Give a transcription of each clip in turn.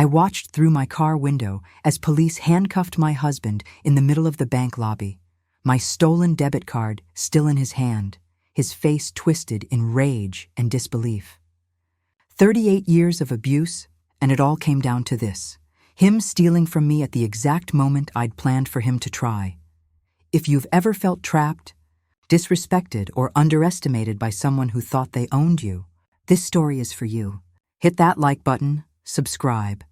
I watched through my car window as police handcuffed my husband in the middle of the bank lobby, my stolen debit card still in his hand, his face twisted in rage and disbelief. 38 years of abuse, and it all came down to this: him stealing from me at the exact moment I'd planned for him to try. If you've ever felt trapped, disrespected, or underestimated by someone who thought they owned you, this story is for you. Hit that like button, subscribe,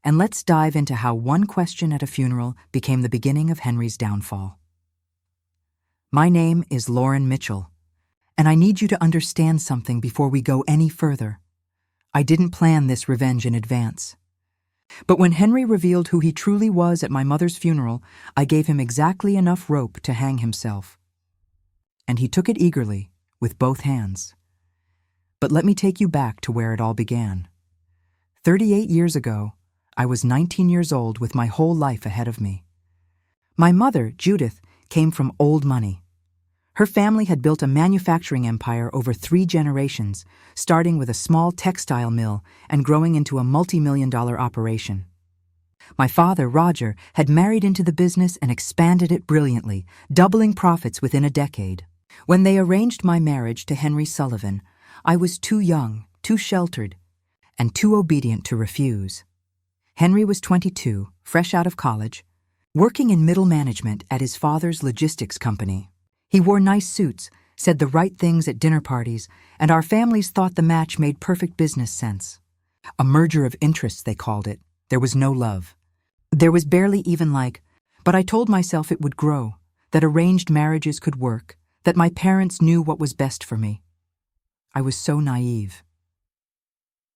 and let's dive into how one question at a funeral became the beginning of Henry's downfall. My name is Lauren Mitchell, and I need you to understand something before we go any further. I didn't plan this revenge in advance. But when Henry revealed who he truly was at my mother's funeral, I gave him exactly enough rope to hang himself. And he took it eagerly, with both hands. But let me take you back to where it all began. 38 years ago, I was 19 years old with my whole life ahead of me. My mother, Judith, came from old money. Her family had built a manufacturing empire over 3 generations, starting with a small textile mill and growing into a multi-million-dollar operation. My father, Roger, had married into the business and expanded it brilliantly, doubling profits within a decade. When they arranged my marriage to Henry Sullivan, I was too young, too sheltered, and too obedient to refuse. Henry was 22, fresh out of college, working in middle management at his father's logistics company. He wore nice suits, said the right things at dinner parties, and our families thought the match made perfect business sense. A merger of interests, they called it. There was no love. There was barely even but I told myself it would grow, that arranged marriages could work, that my parents knew what was best for me. I was so naive.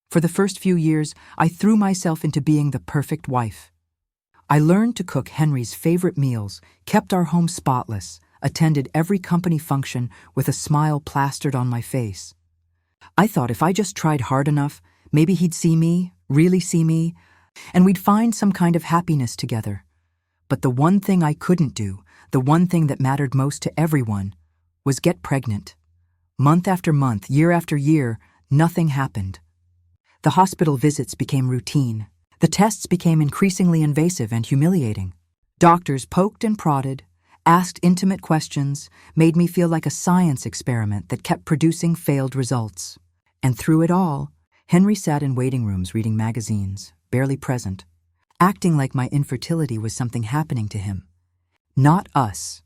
For the first few years, I threw myself into being the perfect wife. I learned to cook Henry's favorite meals, kept our home spotless, attended every company function with a smile plastered on my face. I thought if I just tried hard enough, maybe he'd see me, really see me, and we'd find some kind of happiness together. But the one thing I couldn't do, the one thing that mattered most to everyone, was get pregnant. Month after month, year after year, nothing happened. The hospital visits became routine. The tests became increasingly invasive and humiliating. Doctors poked and prodded, asked intimate questions, made me feel like a science experiment that kept producing failed results. And through it all, Henry sat in waiting rooms reading magazines, barely present, acting like my infertility was something happening to him. Not us.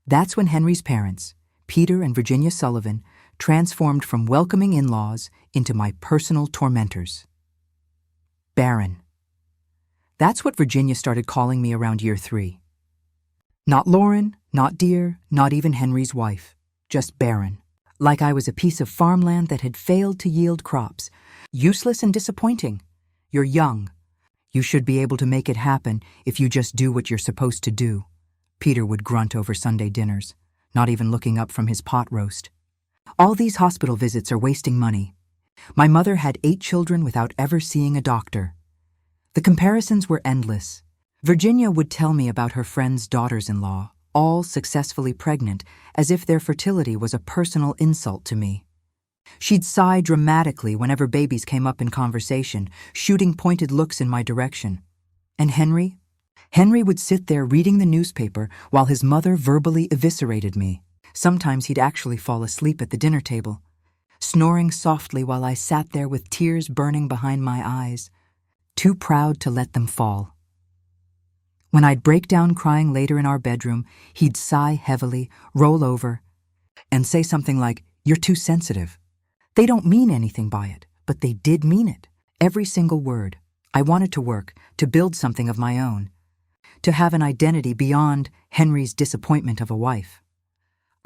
That's when Henry's parents, Peter and Virginia Sullivan, transformed from welcoming in-laws into my personal tormentors. Barren. That's what Virginia started calling me around year 3. Not Lauren, not dear, not even Henry's wife, just barren. Like I was a piece of farmland that had failed to yield crops. Useless and disappointing. You're young. You should be able to make it happen if you just do what you're supposed to do, Peter would grunt over Sunday dinners, not even looking up from his pot roast. All these hospital visits are wasting money. My mother had 8 children without ever seeing a doctor. The comparisons were endless. Virginia would tell me about her friends' daughters-in-law, all successfully pregnant, as if their fertility was a personal insult to me. She'd sigh dramatically whenever babies came up in conversation, shooting pointed looks in my direction. And Henry? Henry would sit there reading the newspaper while his mother verbally eviscerated me. Sometimes he'd actually fall asleep at the dinner table, snoring softly while I sat there with tears burning behind my eyes, too proud to let them fall. When I'd break down crying later in our bedroom, he'd sigh heavily, roll over, and say something like, "You're too sensitive." They don't mean anything by it, but they did mean it. Every single word. I wanted to work, to build something of my own, to have an identity beyond Henry's disappointment of a wife.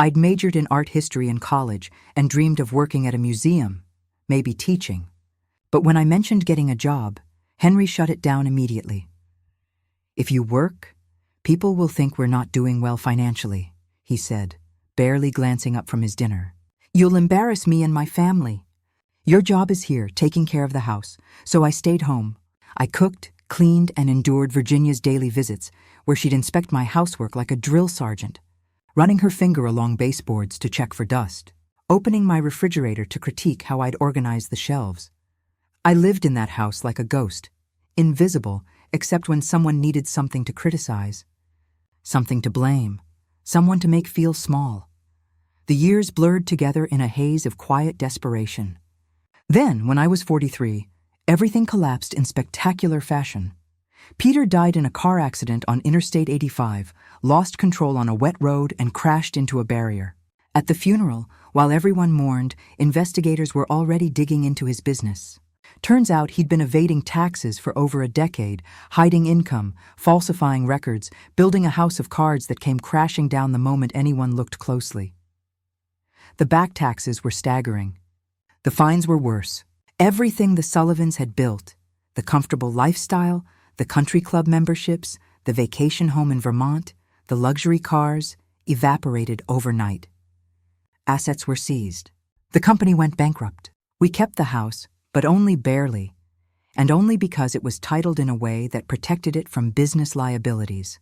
I'd majored in art history in college and dreamed of working at a museum, maybe teaching. But when I mentioned getting a job, Henry shut it down immediately. "If you work, people will think we're not doing well financially," he said, barely glancing up from his dinner. "You'll embarrass me and my family. Your job is here, taking care of the house." So I stayed home. I cooked, cleaned, and endured Virginia's daily visits, where she'd inspect my housework like a drill sergeant, running her finger along baseboards to check for dust, opening my refrigerator to critique how I'd organized the shelves. I lived in that house like a ghost, invisible except when someone needed something to criticize, something to blame, someone to make feel small. The years blurred together in a haze of quiet desperation. Then, when I was 43, everything collapsed in spectacular fashion. Peter died in a car accident on Interstate 85, lost control on a wet road, and crashed into a barrier. At the funeral, while everyone mourned, investigators were already digging into his business. Turns out he'd been evading taxes for over a decade, hiding income, falsifying records, building a house of cards that came crashing down the moment anyone looked closely. The back taxes were staggering. The fines were worse. Everything the Sullivans had built, the comfortable lifestyle, the country club memberships, the vacation home in Vermont, the luxury cars, evaporated overnight. Assets were seized. The company went bankrupt. We kept the house, but only barely, and only because it was titled in a way that protected it from business liabilities.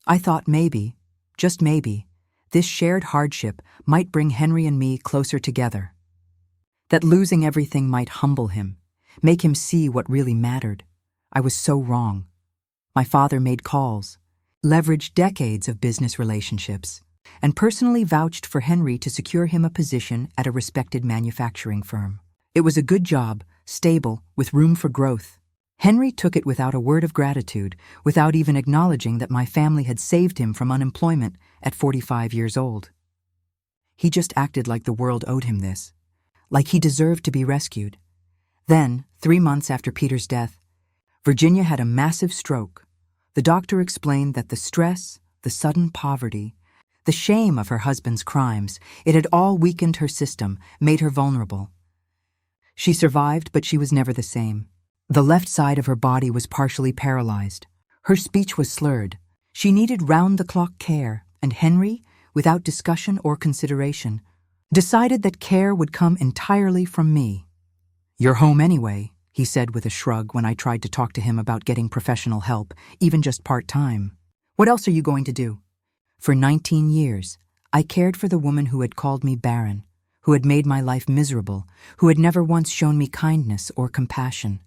I thought maybe, just maybe, this shared hardship might bring Henry and me closer together. That losing everything might humble him, make him see what really mattered. I was so wrong. My father made calls, leveraged decades of business relationships, and personally vouched for Henry to secure him a position at a respected manufacturing firm. It was a good job, stable, with room for growth. Henry took it without a word of gratitude, without even acknowledging that my family had saved him from unemployment at 45 years old. He just acted like the world owed him this, like he deserved to be rescued. Then, 3 months after Peter's death, Virginia had a massive stroke. The doctor explained that the stress, the sudden poverty, the shame of her husband's crimes, it had all weakened her system, made her vulnerable. She survived, but she was never the same. The left side of her body was partially paralyzed. Her speech was slurred. She needed round-the-clock care, and Henry, without discussion or consideration, decided that care would come entirely from me. "You're home anyway," he said with a shrug when I tried to talk to him about getting professional help, even just part-time. "What else are you going to do?" For 19 years, I cared for the woman who had called me barren, who had made my life miserable, who had never once shown me kindness or compassion.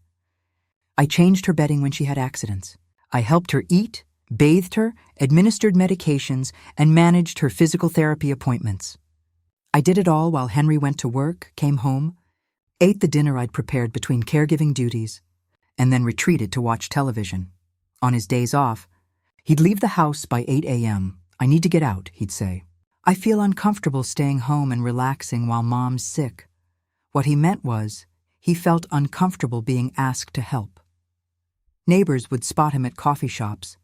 I changed her bedding when she had accidents. I helped her eat, bathed her, administered medications, and managed her physical therapy appointments. I did it all while Henry went to work, came home, ate the dinner I'd prepared between caregiving duties, and then retreated to watch television. On his days off, he'd leave the house by 8 a.m. "I need to get out," he'd say. "I feel uncomfortable staying home and relaxing while Mom's sick." What he meant was, he felt uncomfortable being asked to help. Neighbors would spot him at coffee shops,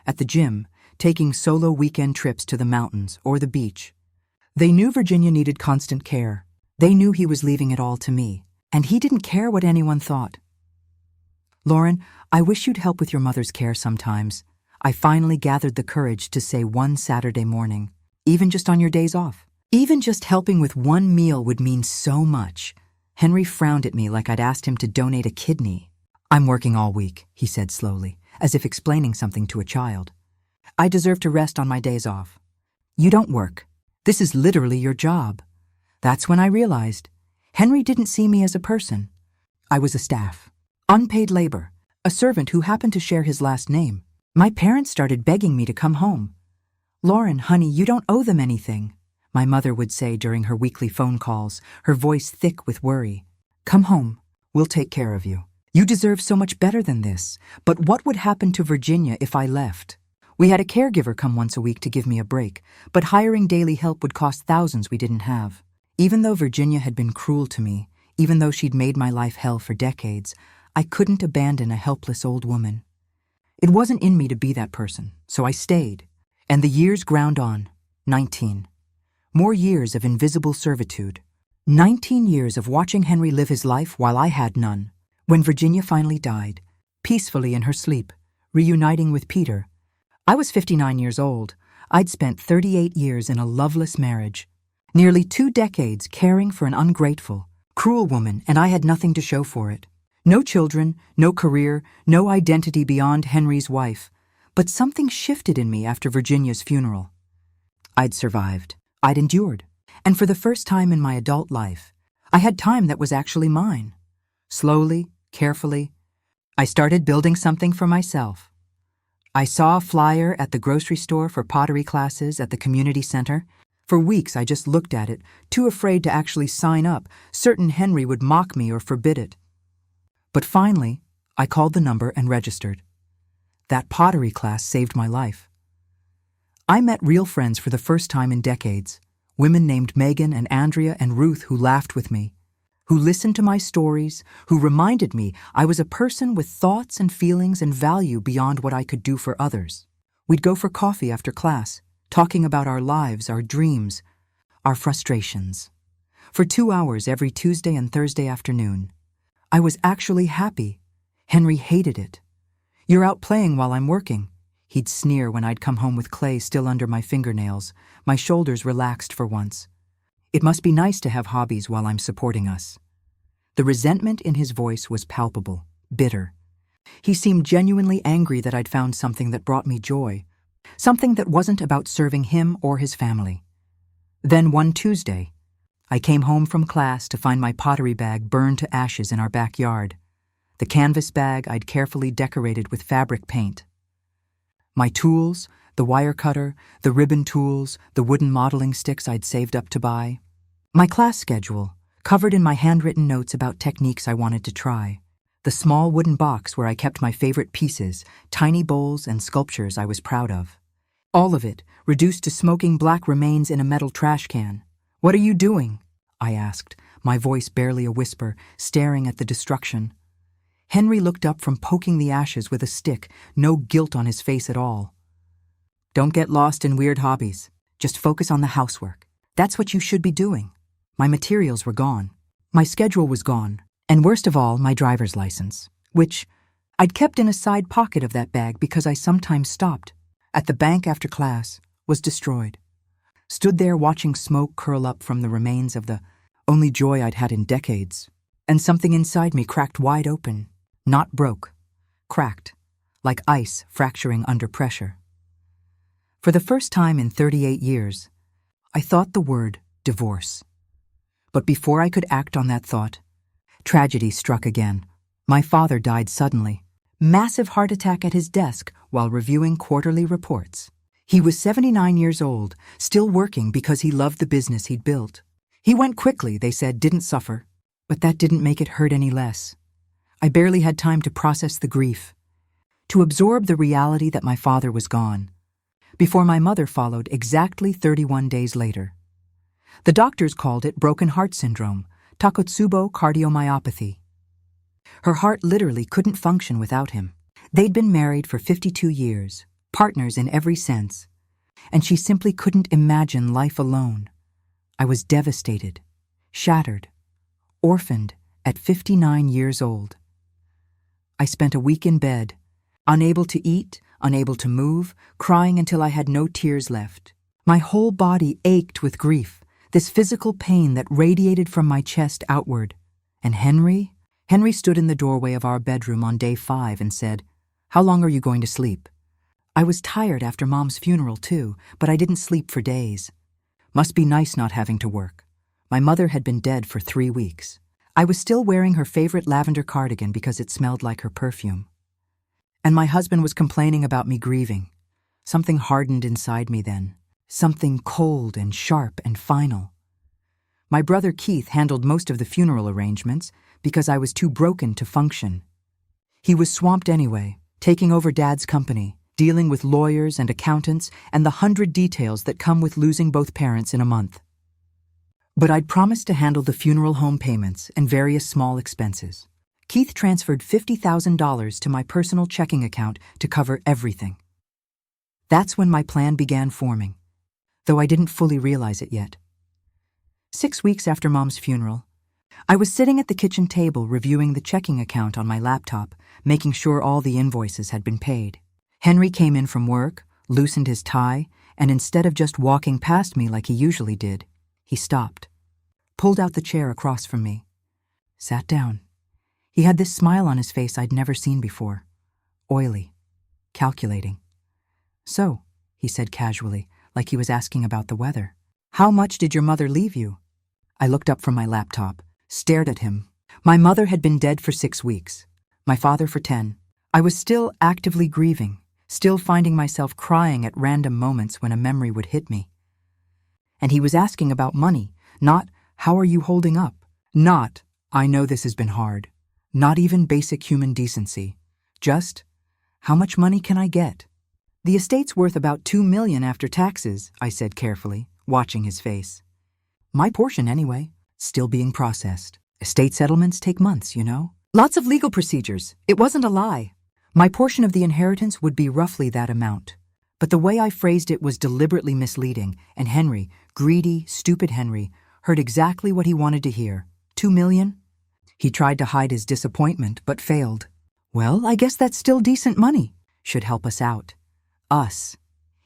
at the gym, taking solo weekend trips to the mountains or the beach. They knew Virginia needed constant care. They knew he was leaving it all to me, and he didn't care what anyone thought. "Lauren, I wish you'd help with your mother's care sometimes." I finally gathered the courage to say one Saturday morning, "Even just on your days off. Even just helping with one meal would mean so much." Henry frowned at me like I'd asked him to donate a kidney. "I'm working all week," he said slowly, as if explaining something to a child. "I deserve to rest on my days off." "You don't work. This is literally your job." That's when I realized Henry didn't see me as a person. I was a staff, unpaid labor, a servant who happened to share his last name. My parents started begging me to come home. "Lauren, honey, you don't owe them anything," my mother would say during her weekly phone calls, her voice thick with worry. "Come home. We'll take care of you. You deserve so much better than this." But what would happen to Virginia if I left? We had a caregiver come once a week to give me a break, but hiring daily help would cost thousands we didn't have. Even though Virginia had been cruel to me, even though she'd made my life hell for decades, I couldn't abandon a helpless old woman. It wasn't in me to be that person, so I stayed. And the years ground on. 19. More years of invisible servitude. 19 years of watching Henry live his life while I had none. When Virginia finally died, peacefully in her sleep, reuniting with Peter, I was 59 years old. I'd spent 38 years in a loveless marriage. Nearly 2 decades caring for an ungrateful, cruel woman, and I had nothing to show for it. No children, no career, no identity beyond Henry's wife. But something shifted in me after Virginia's funeral. I'd survived. I'd endured. And for the first time in my adult life, I had time that was actually mine. Slowly, carefully, I started building something for myself. I saw a flyer at the grocery store for pottery classes at the community center. For weeks I just looked at it, too afraid to actually sign up, certain Henry would mock me or forbid it. But finally, I called the number and registered. That pottery class saved my life. I met real friends for the first time in decades, women named Megan and Andrea and Ruth who laughed with me, who listened to my stories, who reminded me I was a person with thoughts and feelings and value beyond what I could do for others. We'd go for coffee after class, talking about our lives, our dreams, our frustrations. For 2 hours every Tuesday and Thursday afternoon. I was actually happy. Henry hated it. "You're out playing while I'm working," he'd sneer when I'd come home with clay still under my fingernails, my shoulders relaxed for once. "It must be nice to have hobbies while I'm supporting us." The resentment in his voice was palpable, bitter. He seemed genuinely angry that I'd found something that brought me joy, something that wasn't about serving him or his family. Then one Tuesday, I came home from class to find my pottery bag burned to ashes in our backyard, the canvas bag I'd carefully decorated with fabric paint. My tools, the wire cutter, the ribbon tools, the wooden modeling sticks I'd saved up to buy. My class schedule, covered in my handwritten notes about techniques I wanted to try. The small wooden box where I kept my favorite pieces, tiny bowls and sculptures I was proud of. All of it reduced to smoking black remains in a metal trash can. "What are you doing?" I asked, my voice barely a whisper, staring at the destruction. Henry looked up from poking the ashes with a stick, no guilt on his face at all. "Don't get lost in weird hobbies. Just focus on the housework. That's what you should be doing." My materials were gone. My schedule was gone. And worst of all, my driver's license, which I'd kept in a side pocket of that bag because I sometimes stopped at the bank after class, was destroyed. Stood there watching smoke curl up from the remains of the only joy I'd had in decades, and something inside me cracked wide open, not broke, cracked, like ice fracturing under pressure. For the first time in 38 years, I thought the word divorce. But before I could act on that thought, tragedy struck again. My father died suddenly. Massive heart attack at his desk while reviewing quarterly reports. He was 79 years old, still working because he loved the business he'd built. He went quickly, they said, didn't suffer. But that didn't make it hurt any less. I barely had time to process the grief, to absorb the reality that my father was gone, before my mother followed exactly 31 days later. The doctors called it broken heart syndrome, Takotsubo cardiomyopathy. Her heart literally couldn't function without him. They'd been married for 52 years, partners in every sense, and she simply couldn't imagine life alone. I was devastated, shattered, orphaned at 59 years old. I spent a week in bed, unable to eat, unable to move, crying until I had no tears left. My whole body ached with grief, this physical pain that radiated from my chest outward. And Henry stood in the doorway of our bedroom on day 5 and said, "How long are you going to sleep?" I was tired after Mom's funeral too, but I didn't sleep for days. Must be nice not having to work. My mother had been dead for 3 weeks. I was still wearing her favorite lavender cardigan because it smelled like her perfume. And my husband was complaining about me grieving. Something hardened inside me then. Something cold and sharp and final. My brother Keith handled most of the funeral arrangements because I was too broken to function. He was swamped anyway, taking over Dad's company, dealing with lawyers and accountants and the 100 details that come with losing both parents in a month. But I'd promised to handle the funeral home payments and various small expenses. Keith transferred $50,000 to my personal checking account to cover everything. That's when my plan began forming, though I didn't fully realize it yet. 6 weeks after Mom's funeral, I was sitting at the kitchen table reviewing the checking account on my laptop, making sure all the invoices had been paid. Henry came in from work, loosened his tie, and instead of just walking past me like he usually did, he stopped, pulled out the chair across from me, sat down. He had this smile on his face I'd never seen before, oily, calculating. "So," he said casually, like he was asking about the weather, "how much did your mother leave you?" I looked up from my laptop, stared at him. My mother had been dead for 6 weeks. my father for 10. I was still actively grieving, still finding myself crying at random moments when a memory would hit me. And he was asking about money, not, how are you holding up? Not, I know this has been hard. Not even basic human decency. Just, how much money can I get? The estate's worth about $2 million after taxes, I said carefully, watching his face. My portion anyway, still being processed. Estate settlements take months, you know? Lots of legal procedures. It wasn't a lie. My portion of the inheritance would be roughly that amount. But the way I phrased it was deliberately misleading, and Henry, greedy, stupid Henry, heard exactly what he wanted to hear. $2 million? He tried to hide his disappointment, but failed. Well, I guess that's still decent money. Should help us out. Us,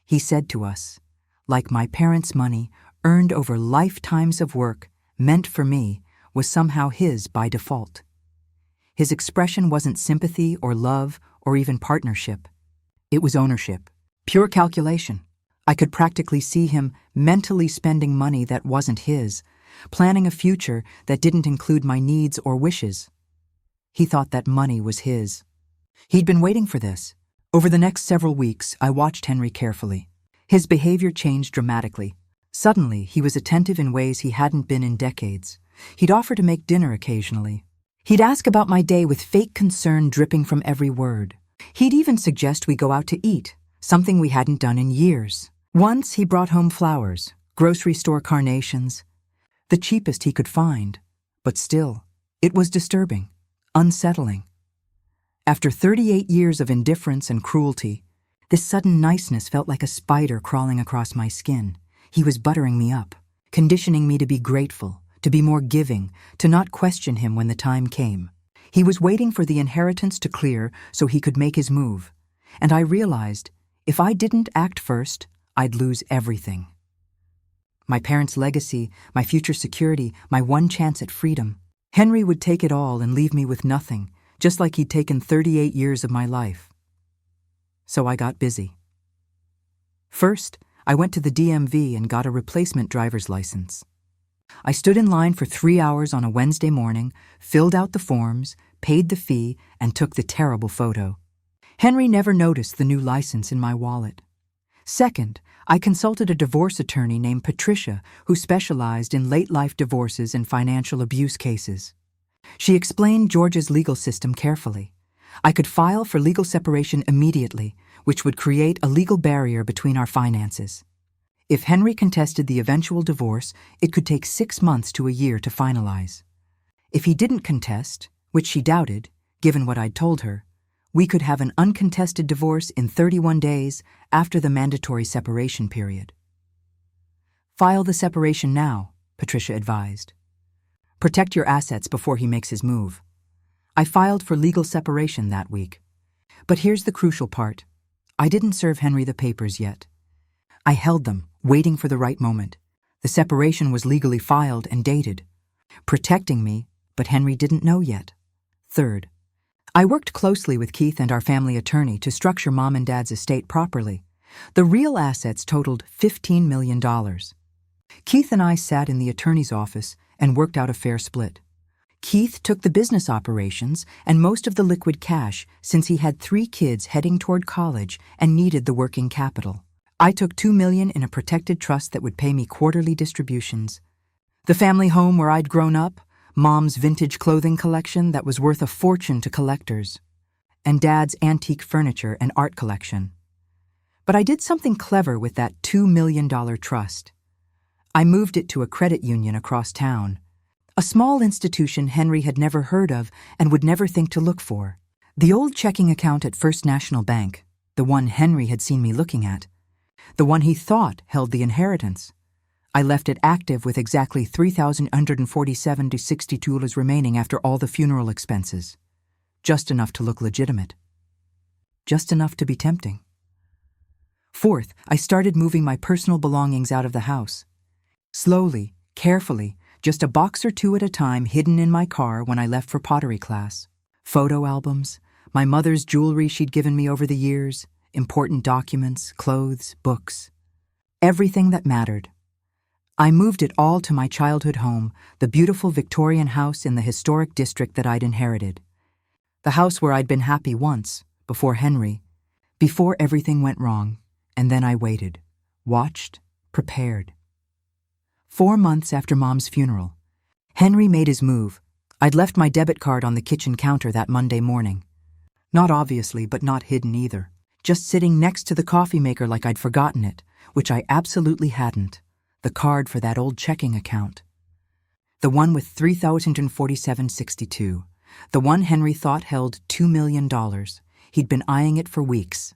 he said to us, like my parents' money, earned over lifetimes of work, meant for me, was somehow his by default. His expression wasn't sympathy or love or even partnership. It was ownership, pure calculation. I could practically see him mentally spending money that wasn't his, planning a future that didn't include my needs or wishes. He thought that money was his. He'd been waiting for this. Over the next several weeks, I watched Henry carefully. His behavior changed dramatically. Suddenly, he was attentive in ways he hadn't been in decades. He'd offer to make dinner occasionally. He'd ask about my day with fake concern dripping from every word. He'd even suggest we go out to eat, something we hadn't done in years. Once he brought home flowers, grocery store carnations, the cheapest he could find. But still, it was disturbing, unsettling. After 38 years of indifference and cruelty, this sudden niceness felt like a spider crawling across my skin. He was buttering me up, conditioning me to be grateful, to be more giving, to not question him when the time came. He was waiting for the inheritance to clear so he could make his move. And I realized, if I didn't act first, I'd lose everything. My parents' legacy, my future security, my one chance at freedom. Henry would take it all and leave me with nothing, just like he'd taken 38 years of my life. So I got busy. First, I went to the DMV and got a replacement driver's license. I stood in line for 3 hours on a Wednesday morning, filled out the forms, paid the fee, and took the terrible photo. Henry never noticed the new license in my wallet. Second, I consulted a divorce attorney named Patricia who specialized in late-life divorces and financial abuse cases. She explained Georgia's legal system carefully. I could file for legal separation immediately, which would create a legal barrier between our finances. If Henry contested the eventual divorce, it could take 6 months to a year to finalize. If he didn't contest, which she doubted, given what I'd told her, we could have an uncontested divorce in 31 days after the mandatory separation period. File the separation now, Patricia advised. Protect your assets before he makes his move. I filed for legal separation that week. But here's the crucial part. I didn't serve Henry the papers yet. I held them, waiting for the right moment. The separation was legally filed and dated, protecting me, but Henry didn't know yet. Third, I worked closely with Keith and our family attorney to structure Mom and Dad's estate properly. The real assets totaled $15 million. Keith and I sat in the attorney's office and worked out a fair split. Keith took the business operations and most of the liquid cash since he had 3 kids heading toward college and needed the working capital. I took $2 million in a protected trust that would pay me quarterly distributions. The family home where I'd grown up, Mom's vintage clothing collection that was worth a fortune to collectors, and Dad's antique furniture and art collection. But I did something clever with that $2 million trust. I moved it to a credit union across town, a small institution Henry had never heard of and would never think to look for. The old checking account at First National Bank, the one Henry had seen me looking at, the one he thought held the inheritance. I left it active with exactly $3,147.62 remaining after all the funeral expenses. Just enough to look legitimate. Just enough to be tempting. Fourth, I started moving my personal belongings out of the house. Slowly, carefully, just a box or 2 at a time hidden in my car when I left for pottery class. Photo albums, my mother's jewelry she'd given me over the years, important documents, clothes, books. Everything that mattered. I moved it all to my childhood home, the beautiful Victorian house in the historic district that I'd inherited. The house where I'd been happy once, before Henry, before everything went wrong, and then I waited, watched, prepared. 4 months after Mom's funeral, Henry made his move. I'd left my debit card on the kitchen counter that Monday morning. Not obviously, but not hidden either. Just sitting next to the coffee maker like I'd forgotten it, which I absolutely hadn't. The card for that old checking account. The one with $3,047.62. The one Henry thought held $2 million. He'd been eyeing it for weeks.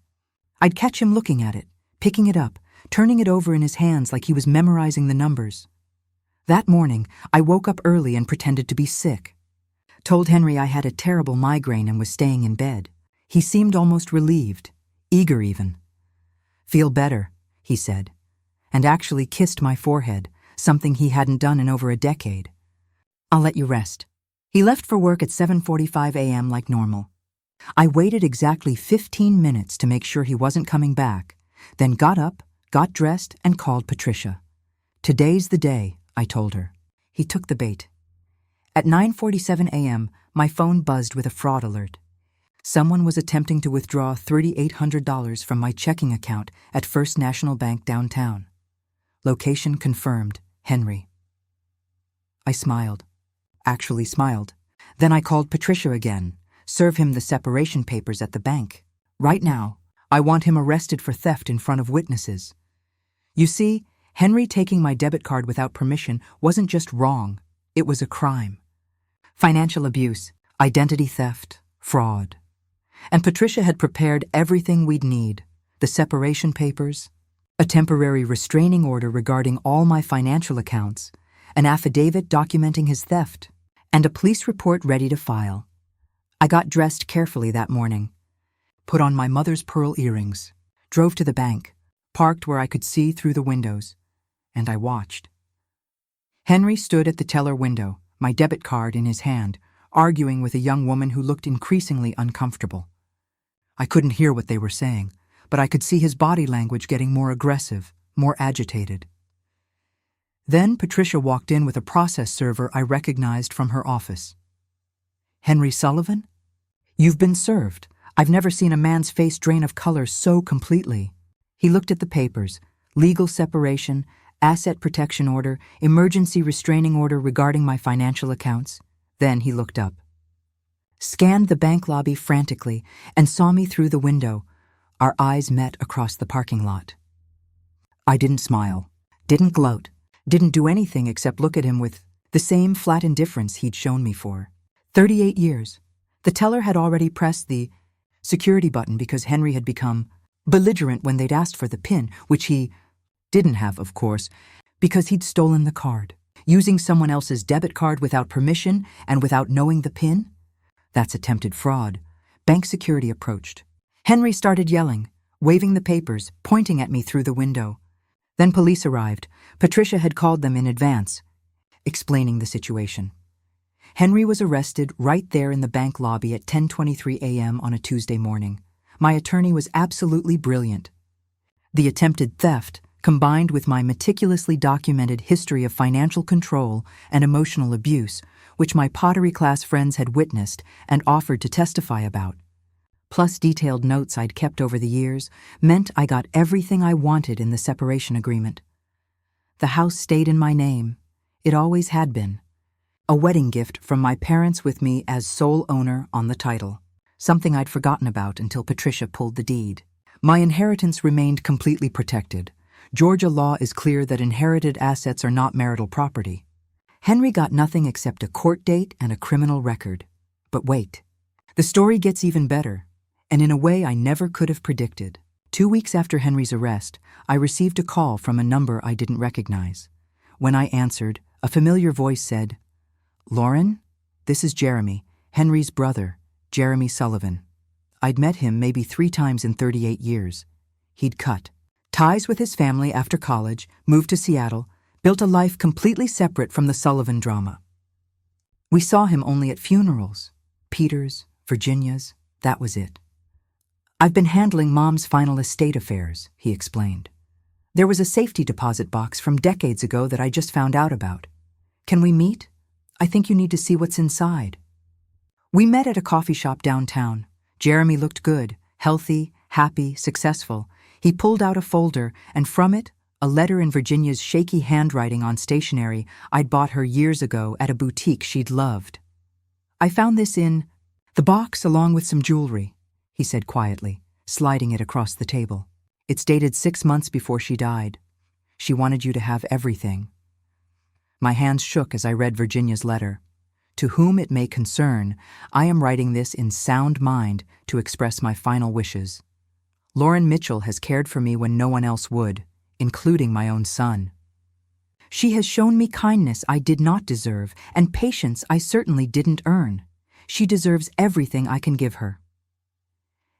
I'd catch him looking at it, picking it up, turning it over in his hands like he was memorizing the numbers. That morning, I woke up early and pretended to be sick. Told Henry I had a terrible migraine and was staying in bed. He seemed almost relieved, eager even. "Feel better," he said, and actually kissed my forehead, something he hadn't done in over a decade. "I'll let you rest." He left for work at 7:45 a.m. like normal. I waited exactly 15 minutes to make sure he wasn't coming back, then got up, got dressed, and called Patricia. "Today's the day," I told her. He took the bait. At 9:47 a.m., my phone buzzed with a fraud alert. Someone was attempting to withdraw $3,800 from my checking account at First National Bank downtown. Location confirmed, Henry. I smiled. Actually smiled. Then I called Patricia again. Serve him the separation papers at the bank. Right now, I want him arrested for theft in front of witnesses. You see, Henry taking my debit card without permission wasn't just wrong, it was a crime. Financial abuse, identity theft, fraud. And Patricia had prepared everything we'd need. The separation papers, a temporary restraining order regarding all my financial accounts, an affidavit documenting his theft, and a police report ready to file. I got dressed carefully that morning, put on my mother's pearl earrings, drove to the bank, parked where I could see through the windows, and I watched. Henry stood at the teller window, my debit card in his hand, arguing with a young woman who looked increasingly uncomfortable. I couldn't hear what they were saying, but I could see his body language getting more aggressive, more agitated. Then Patricia walked in with a process server I recognized from her office. "Henry Sullivan? You've been served. I've never seen a man's face drain of color so completely." He looked at the papers, legal separation, asset protection order, emergency restraining order regarding my financial accounts. Then he looked up. Scanned the bank lobby frantically and saw me through the window. Our eyes met across the parking lot. I didn't smile, didn't gloat, didn't do anything except look at him with the same flat indifference he'd shown me for 38 years. The teller had already pressed the security button because Henry had become belligerent when they'd asked for the PIN, which he didn't have, of course, because he'd stolen the card. Using someone else's debit card without permission and without knowing the PIN? That's attempted fraud. Bank security approached. Henry started yelling, waving the papers, pointing at me through the window. Then police arrived. Patricia had called them in advance, explaining the situation. Henry was arrested right there in the bank lobby at 10:23 a.m. on a Tuesday morning. My attorney was absolutely brilliant. The attempted theft, combined with my meticulously documented history of financial control and emotional abuse, which my pottery class friends had witnessed and offered to testify about, plus detailed notes I'd kept over the years, meant I got everything I wanted in the separation agreement. The house stayed in my name. It always had been. A wedding gift from my parents with me as sole owner on the title, something I'd forgotten about until Patricia pulled the deed. My inheritance remained completely protected. Georgia law is clear that inherited assets are not marital property. Henry got nothing except a court date and a criminal record. But wait, the story gets even better, and in a way I never could have predicted. 2 weeks after Henry's arrest, I received a call from a number I didn't recognize. When I answered, a familiar voice said, "Lauren, this is Jeremy, Henry's brother, Jeremy Sullivan." I'd met him maybe 3 times in 38 years. He'd cut ties with his family after college, moved to Seattle, built a life completely separate from the Sullivan drama. We saw him only at funerals, Peter's, Virginia's, that was it. "I've been handling Mom's final estate affairs," he explained. "There was a safety deposit box from decades ago that I just found out about. Can we meet? I think you need to see what's inside." We met at a coffee shop downtown. Jeremy looked good, healthy, happy, successful. He pulled out a folder, and from it, a letter in Virginia's shaky handwriting on stationery I'd bought her years ago at a boutique she'd loved. "I found this in the box along with some jewelry," he said quietly, sliding it across the table. "It's dated 6 months before she died. She wanted you to have everything." My hands shook as I read Virginia's letter. "To whom it may concern, I am writing this in sound mind to express my final wishes. Lauren Mitchell has cared for me when no one else would, including my own son. She has shown me kindness I did not deserve and patience I certainly didn't earn. She deserves everything I can give her.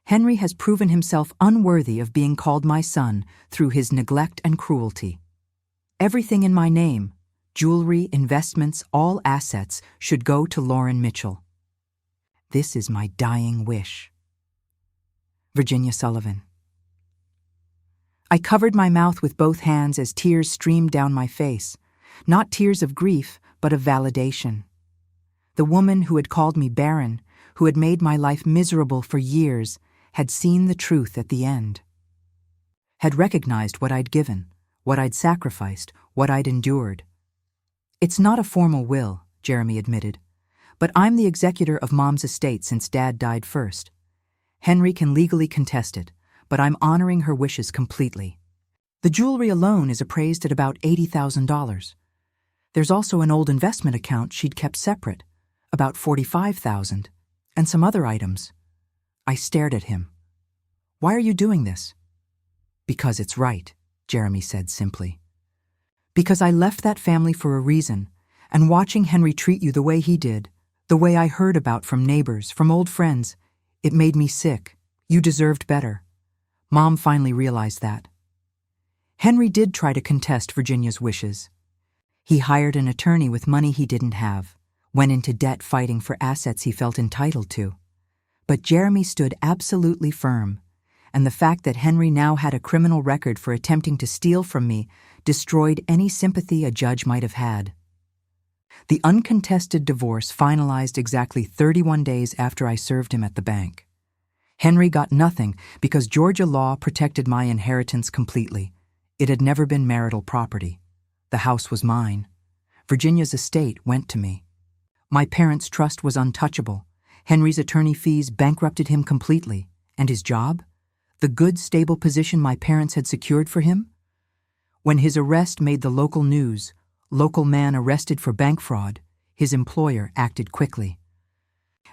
Henry has proven himself unworthy of being called my son through his neglect and cruelty. Everything in my name, jewelry, investments, all assets, should go to Lauren Mitchell. This is my dying wish. Virginia Sullivan." I covered my mouth with both hands as tears streamed down my face, not tears of grief, but of validation. The woman who had called me barren, who had made my life miserable for years, had seen the truth at the end. Had recognized what I'd given, what I'd sacrificed, what I'd endured. "It's not a formal will," Jeremy admitted, "but I'm the executor of Mom's estate since Dad died first. Henry can legally contest it, but I'm honoring her wishes completely. The jewelry alone is appraised at about $80,000. There's also an old investment account she'd kept separate, about $45,000, and some other items." I stared at him. "Why are you doing this?" "Because it's right," Jeremy said simply. "Because I left that family for a reason, and watching Henry treat you the way he did, the way I heard about from neighbors, from old friends, it made me sick. You deserved better." Mom finally realized that. Henry did try to contest Virginia's wishes. He hired an attorney with money he didn't have, went into debt fighting for assets he felt entitled to. But Jeremy stood absolutely firm, and the fact that Henry now had a criminal record for attempting to steal from me destroyed any sympathy a judge might have had. The uncontested divorce finalized exactly 31 days after I served him at the bank. Henry got nothing because Georgia law protected my inheritance completely. It had never been marital property. The house was mine. Virginia's estate went to me. My parents' trust was untouchable. Henry's attorney fees bankrupted him completely. And his job? The good, stable position my parents had secured for him? When his arrest made the local news, local man arrested for bank fraud, his employer acted quickly.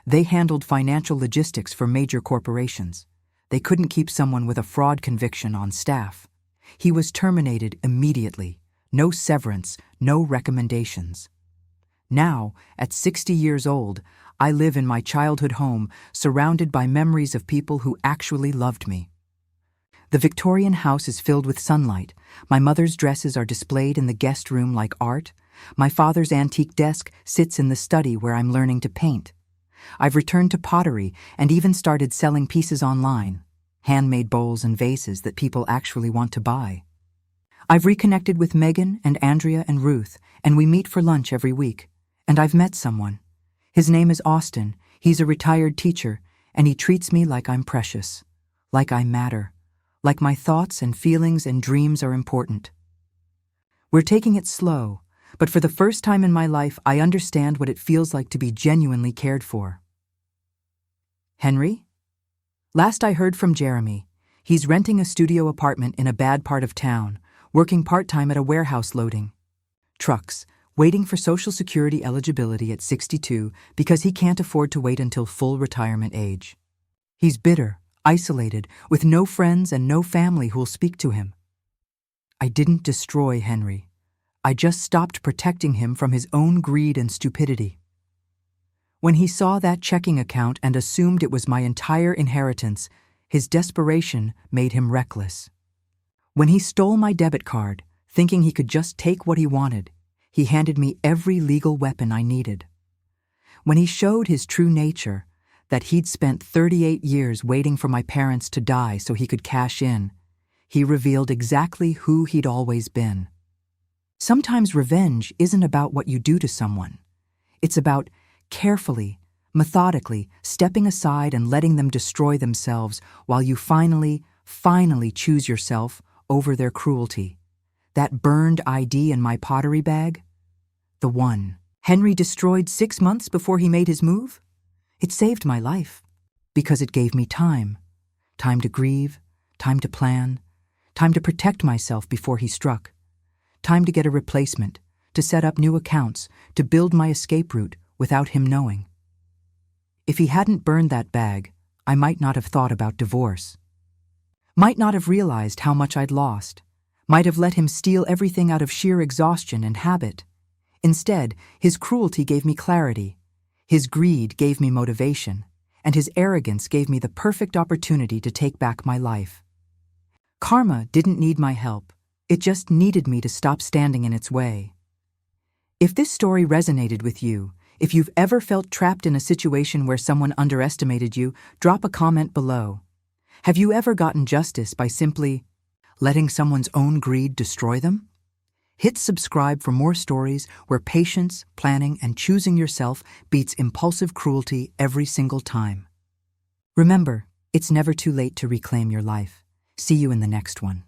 They handled financial logistics for major corporations. They couldn't keep someone with a fraud conviction on staff. He was terminated immediately. No severance, no recommendations. Now, at 60 years old, I live in my childhood home, surrounded by memories of people who actually loved me. The Victorian house is filled with sunlight. My mother's dresses are displayed in the guest room like art. My father's antique desk sits in the study where I'm learning to paint. I've returned to pottery and even started selling pieces online, handmade bowls and vases that people actually want to buy. I've reconnected with Megan and Andrea and Ruth, and we meet for lunch every week. And I've met someone. His name is Austin. He's a retired teacher, and he treats me like I'm precious, like I matter, like my thoughts and feelings and dreams are important. We're taking it slow, but for the first time in my life, I understand what it feels like to be genuinely cared for. Henry? Last I heard from Jeremy, he's renting a studio apartment in a bad part of town, working part-time at a warehouse loading trucks, waiting for Social Security eligibility at 62 because he can't afford to wait until full retirement age. He's bitter, isolated, with no friends and no family who'll speak to him. I didn't destroy Henry. I just stopped protecting him from his own greed and stupidity. When he saw that checking account and assumed it was my entire inheritance, his desperation made him reckless. When he stole my debit card, thinking he could just take what he wanted, he handed me every legal weapon I needed. When he showed his true nature, that he'd spent 38 years waiting for my parents to die so he could cash in, he revealed exactly who he'd always been. Sometimes revenge isn't about what you do to someone. It's about carefully, methodically stepping aside and letting them destroy themselves while you finally choose yourself over their cruelty. That burned ID in my pottery bag? The one Henry destroyed 6 months before he made his move? It saved my life because it gave me time. Time to grieve, time to plan, time to protect myself before he struck, time to get a replacement, to set up new accounts, to build my escape route without him knowing. If he hadn't burned that bag, I might not have thought about divorce. Might not have realized how much I'd lost. Might have let him steal everything out of sheer exhaustion and habit. Instead, his cruelty gave me clarity. His greed gave me motivation. And his arrogance gave me the perfect opportunity to take back my life. Karma didn't need my help. It just needed me to stop standing in its way. If this story resonated with you, if you've ever felt trapped in a situation where someone underestimated you, drop a comment below. Have you ever gotten justice by simply letting someone's own greed destroy them? Hit subscribe for more stories where patience, planning, and choosing yourself beats impulsive cruelty every single time. Remember, it's never too late to reclaim your life. See you in the next one.